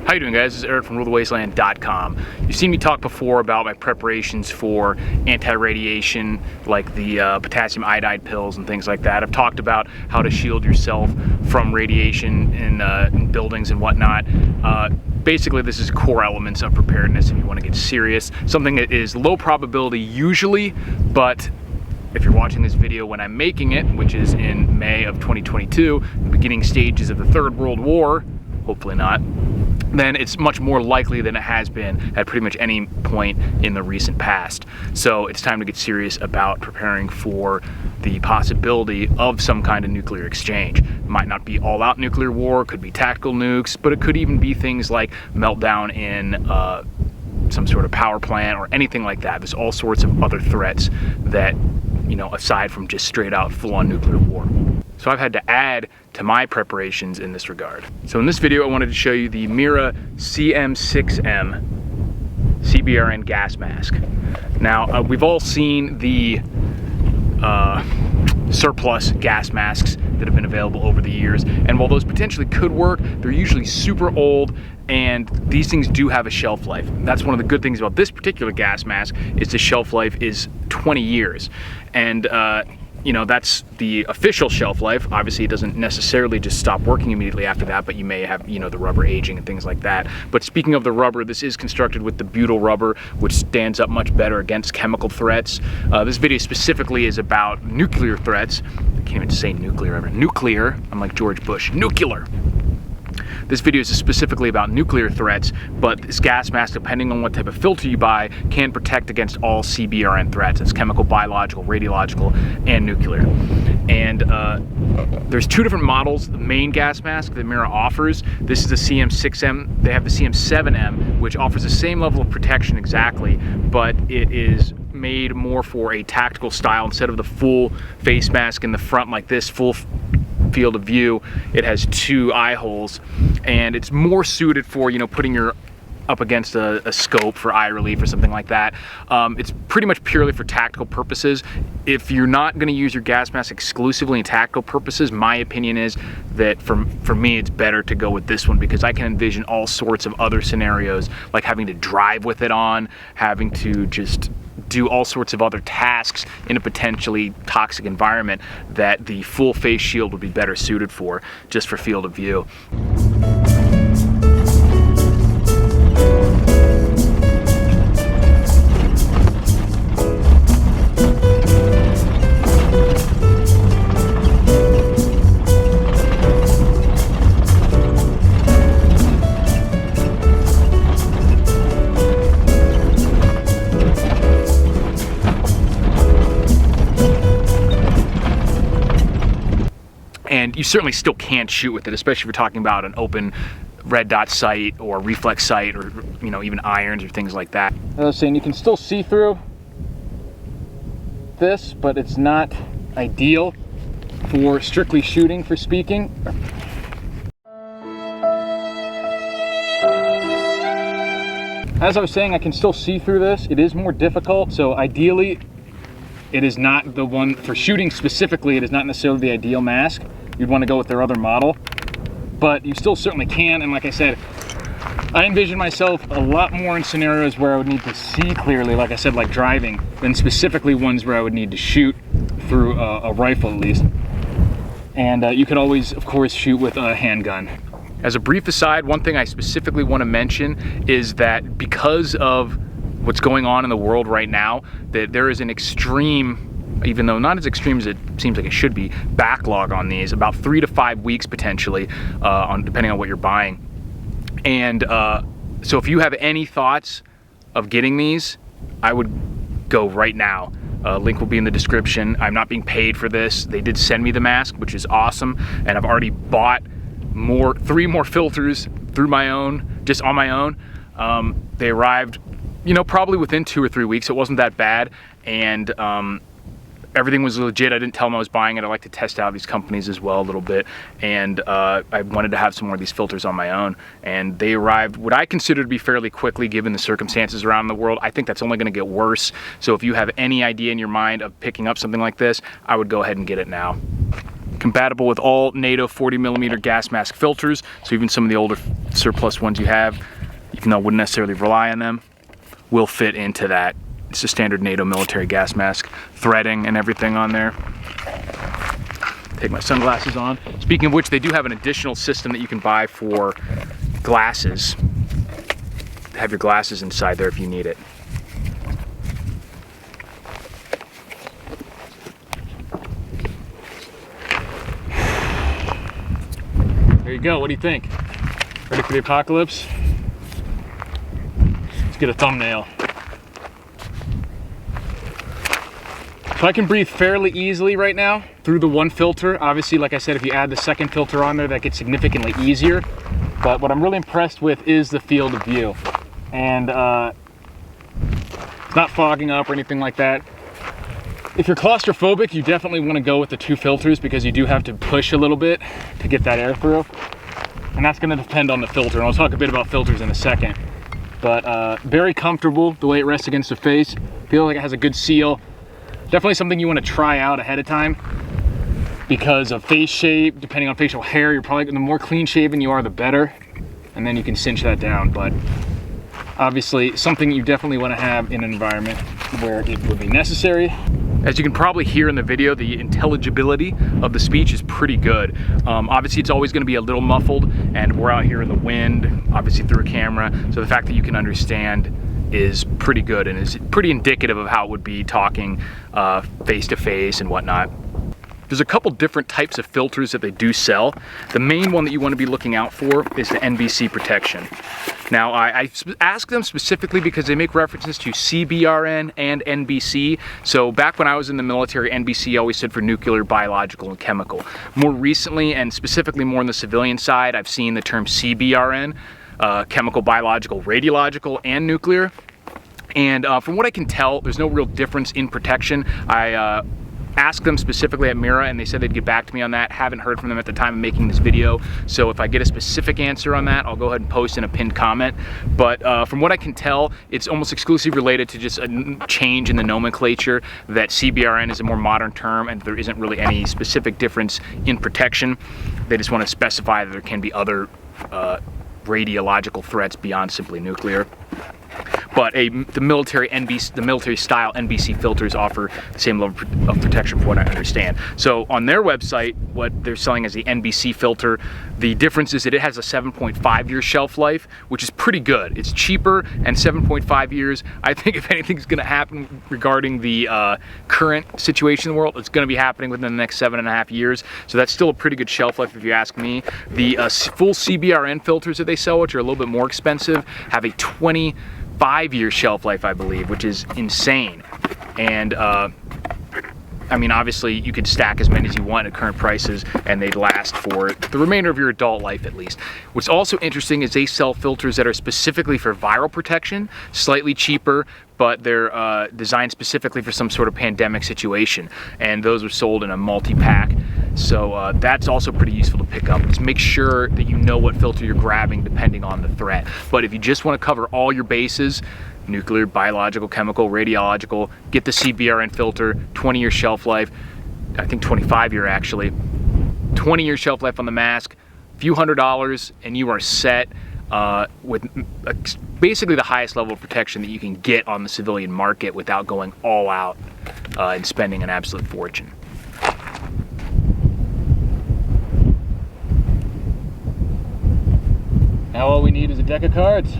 How you doing, guys? This is Eric from RuleTheWasteland.com. You've seen me talk before about my preparations for anti-radiation, like the potassium iodide pills and things like that. I've talked about how to shield yourself from radiation in buildings and whatnot. Basically, this is core elements of preparedness if you want to get serious. Something that is low probability usually, but if you're watching this video when I'm making it, which is in May of 2022, the beginning stages of the Third World War, hopefully not, then it's much more likely than it has been at pretty much any point in the recent past. So it's time to get serious about preparing for the possibility of some kind of nuclear exchange. It might not be all-out nuclear war, could be tactical nukes, but it could even be things like meltdown in some sort of power plant or anything like that. There's all sorts of other threats that, you know, aside from just straight out full-on nuclear war. So I've had to add to my preparations in this regard. So in this video, I wanted to show you the Mira CM-6M CBRN gas mask. Now, we've all seen the surplus gas masks that have been available over the years, and while those potentially could work, they're usually super old, and these things do have a shelf life. That's one of the good things about this particular gas mask, is the shelf life is 20 years. And you know, that's the official shelf life. Obviously, it doesn't necessarily just stop working immediately after that, but you may have, you know, the rubber aging and things like that. But speaking of the rubber, this is constructed with the butyl rubber, which stands up much better against chemical threats. This video specifically is about nuclear threats. I can't even say nuclear ever. Nuclear, I'm like George Bush, nuclear. This video is specifically about nuclear threats, but this gas mask, depending on what type of filter you buy, can protect against all CBRN threats. It's chemical, biological, radiological, and nuclear. And there's two different models. The main gas mask that Mira offers, this is the CM-6M. They have the CM-7M, which offers the same level of protection exactly, but it is made more for a tactical style. Instead of the full face mask in the front like this, full field of view, it has two eye holes, and it's more suited for, you know, putting your up against a scope for eye relief or something like that. It's pretty much purely for tactical purposes. If you're not going to use your gas mask exclusively in tactical purposes, my opinion is that for me it's better to go with this one, because I can envision all sorts of other scenarios, like having to drive with it on, having to just do all sorts of other tasks in a potentially toxic environment, that the full face shield would be better suited for, just for field of view. And you certainly still can shoot with it, especially if you're talking about an open red dot sight or reflex sight, or, you know, even irons or things like that. As I was saying, you can still see through this, but it's not ideal for strictly shooting, for speaking. As I was saying, I can still see through this. It is more difficult, so ideally it is not the one for shooting specifically. It is not necessarily the ideal mask. You'd want to go with their other model, but you still certainly can. And like I said, I envision myself a lot more in scenarios where I would need to see clearly, like I said, like driving, than specifically ones where I would need to shoot through a rifle at least. And you could always, of course, shoot with a handgun. As a brief aside, one thing I specifically want to mention is that because of what's going on in the world right now, that there is an extreme, even though not as extreme as it seems like it should be, backlog on these, about 3 to 5 weeks potentially, depending on what you're buying. And so if you have any thoughts of getting these, I would go right now. Link will be in the description. I'm not being paid for this. They did send me the mask, which is awesome, and I've already bought 3 more filters through my own, just on my own. They arrived, you know, probably within 2 or 3 weeks. It wasn't that bad, and everything was legit. I didn't tell them I was buying it. I like to test out these companies as well a little bit, and I wanted to have some more of these filters on my own, and they arrived what I consider to be fairly quickly given the circumstances around the world. I think that's only going to get worse, so if you have any idea in your mind of picking up something like this, I would go ahead and get it now. Come compatible with all NATO 40mm gas mask filters, so even some of the older surplus ones you have, even though I wouldn't necessarily rely on them, will fit into that. It's a standard NATO military gas mask, threading and everything on there. Take my sunglasses on. Speaking of which, they do have an additional system that you can buy for glasses. Have your glasses inside there if you need it. There you go, what do you think? Ready for the apocalypse? Let's get a thumbnail. So I can breathe fairly easily right now through the one filter. Obviously, like I said, if you add the second filter on there, that gets significantly easier. But what I'm really impressed with is the field of view. And it's not fogging up or anything like that. If you're claustrophobic, you definitely want to go with the two filters because you do have to push a little bit to get that air through. And that's going to depend on the filter. And I'll talk a bit about filters in a second. But very comfortable the way it rests against the face. Feel like it has a good seal. Definitely something you want to try out ahead of time because of face shape, depending on facial hair. You're probably, the more clean shaven you are, the better. And then you can cinch that down. But obviously something you definitely want to have in an environment where it would be necessary. As you can probably hear in the video, the intelligibility of the speech is pretty good. Obviously it's always going to be a little muffled, and we're out here in the wind, obviously through a camera, so the fact that you can understand is pretty good and is pretty indicative of how it would be talking face to face and whatnot. There's a couple different types of filters that they do sell. The main one that you want to be looking out for is the NBC protection. Now, I ask them specifically because they make references to CBRN and NBC. So back when I was in the military, NBC always stood for nuclear, biological, and chemical. More recently, and specifically more on the civilian side, I've seen the term CBRN, chemical, biological, radiological, and nuclear. And from what I can tell, there's no real difference in protection. I asked them specifically at Mira and they said they'd get back to me on that. Haven't heard from them at the time of making this video, so if I get a specific answer on that, I'll go ahead and post in a pinned comment. But from what I can tell, it's almost exclusively related to just a change in the nomenclature, that CBRN is a more modern term and there isn't really any specific difference in protection. They just want to specify that there can be other radiological threats beyond simply nuclear. But the military style NBC filters offer the same level of protection from what I understand. So on their website, what they're selling is the NBC filter. The difference is that it has a 7.5 year shelf life, which is pretty good. It's cheaper, and 7.5 years, I think if anything's gonna happen regarding the current situation in the world, it's gonna be happening within the next 7.5 years. So that's still a pretty good shelf life if you ask me. The full CBRN filters that they sell, which are a little bit more expensive, have a 25-year shelf life, I believe, which is insane. And I mean, obviously you could stack as many as you want at current prices and they'd last for the remainder of your adult life at least. What's also interesting is they sell filters that are specifically for viral protection, slightly cheaper, but they're designed specifically for some sort of pandemic situation. And those are sold in a multi-pack. So that's also pretty useful to pick up. Just make sure that you know what filter you're grabbing depending on the threat. But if you just want to cover all your bases, nuclear, biological, chemical, radiological, get the CBRN filter, 20-year shelf life, I think 25-year actually, 20-year shelf life on the mask, a few $100s, and you are set with basically the highest level of protection that you can get on the civilian market without going all out and spending an absolute fortune. Now all we need is a deck of cards.